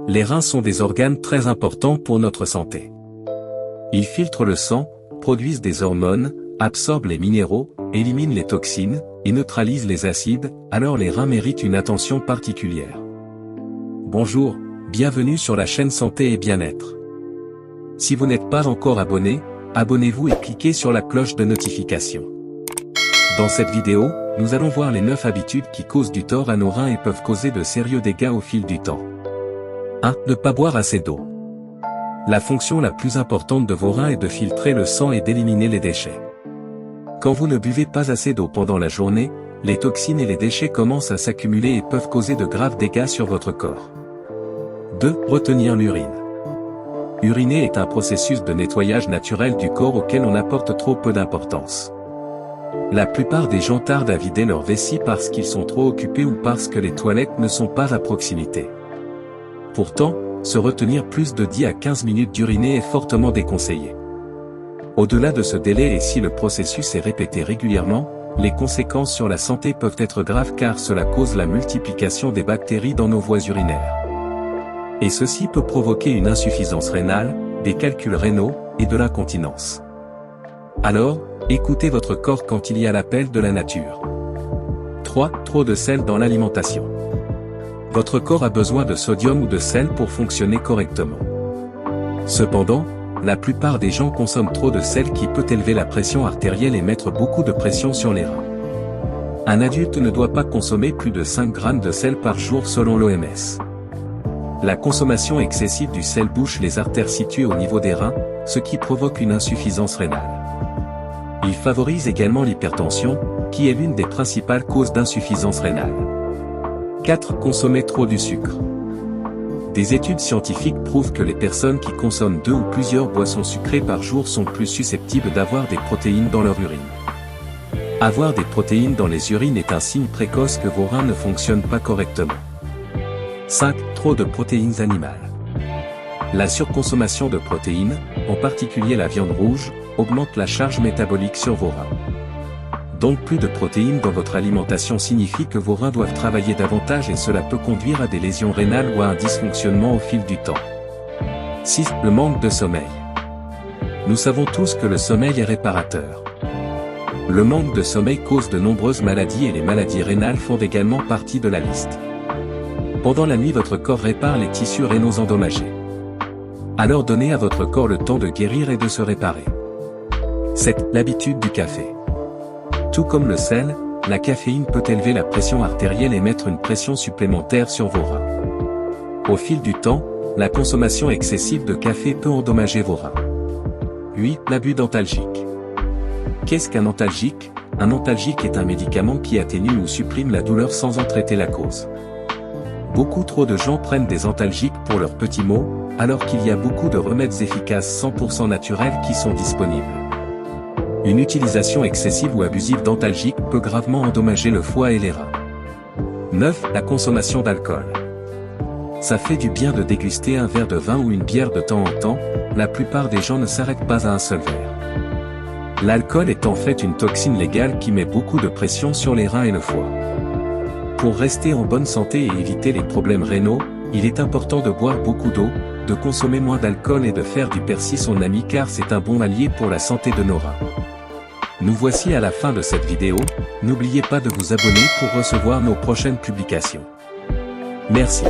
Les reins sont des organes très importants pour notre santé. Ils filtrent le sang, produisent des hormones, absorbent les minéraux, éliminent les toxines, et neutralisent les acides, alors les reins méritent une attention particulière. Bonjour, bienvenue sur la chaîne Santé et Bien-être. Si vous n'êtes pas encore abonné, abonnez-vous et cliquez sur la cloche de notification. Dans cette vidéo, nous allons voir les 9 habitudes qui causent du tort à nos reins et peuvent causer de sérieux dégâts au fil du temps. 1. Ne pas boire assez d'eau. La fonction la plus importante de vos reins est de filtrer le sang et d'éliminer les déchets. Quand vous ne buvez pas assez d'eau pendant la journée, les toxines et les déchets commencent à s'accumuler et peuvent causer de graves dégâts sur votre corps. 2. Retenir l'urine. Uriner est un processus de nettoyage naturel du corps auquel on apporte trop peu d'importance. La plupart des gens tardent à vider leur vessie parce qu'ils sont trop occupés ou parce que les toilettes ne sont pas à proximité. Pourtant, se retenir plus de 10 à 15 minutes d'uriner est fortement déconseillé. Au-delà de ce délai et si le processus est répété régulièrement, les conséquences sur la santé peuvent être graves car cela cause la multiplication des bactéries dans nos voies urinaires. Et ceci peut provoquer une insuffisance rénale, des calculs rénaux, et de l'incontinence. Alors, écoutez votre corps quand il y a l'appel de la nature. 3. Trop de sel dans l'alimentation. Votre corps a besoin de sodium ou de sel pour fonctionner correctement. Cependant, la plupart des gens consomment trop de sel qui peut élever la pression artérielle et mettre beaucoup de pression sur les reins. Un adulte ne doit pas consommer plus de 5 grammes de sel par jour selon l'OMS. La consommation excessive du sel bouche les artères situées au niveau des reins, ce qui provoque une insuffisance rénale. Il favorise également l'hypertension, qui est l'une des principales causes d'insuffisance rénale. 4. Consommer trop du sucre. Des études scientifiques prouvent que les personnes qui consomment 2 ou plusieurs boissons sucrées par jour sont plus susceptibles d'avoir des protéines dans leur urine. Avoir des protéines dans les urines est un signe précoce que vos reins ne fonctionnent pas correctement. 5. Trop de protéines animales. La surconsommation de protéines, en particulier la viande rouge, augmente la charge métabolique sur vos reins. Donc plus de protéines dans votre alimentation signifie que vos reins doivent travailler davantage et cela peut conduire à des lésions rénales ou à un dysfonctionnement au fil du temps. 6. Le manque de sommeil. Nous savons tous que le sommeil est réparateur. Le manque de sommeil cause de nombreuses maladies et les maladies rénales font également partie de la liste. Pendant la nuit votre corps répare les tissus rénaux endommagés. Alors donnez à votre corps le temps de guérir et de se réparer. 7. L'habitude du café. Tout comme le sel, la caféine peut élever la pression artérielle et mettre une pression supplémentaire sur vos reins. Au fil du temps, la consommation excessive de café peut endommager vos reins. 8. L'abus d'antalgiques. Qu'est-ce qu'un antalgique? Un antalgique est un médicament qui atténue ou supprime la douleur sans en traiter la cause. Beaucoup trop de gens prennent des antalgiques pour leurs petits maux, alors qu'il y a beaucoup de remèdes efficaces 100% naturels qui sont disponibles. Une utilisation excessive ou abusive d'antalgiques peut gravement endommager le foie et les reins. 9. La consommation d'alcool. Ça fait du bien de déguster un verre de vin ou une bière de temps en temps, la plupart des gens ne s'arrêtent pas à un seul verre. L'alcool est en fait une toxine légale qui met beaucoup de pression sur les reins et le foie. Pour rester en bonne santé et éviter les problèmes rénaux, il est important de boire beaucoup d'eau, de consommer moins d'alcool et de faire du persil son ami car c'est un bon allié pour la santé de nos reins. Nous voici à la fin de cette vidéo, n'oubliez pas de vous abonner pour recevoir nos prochaines publications. Merci.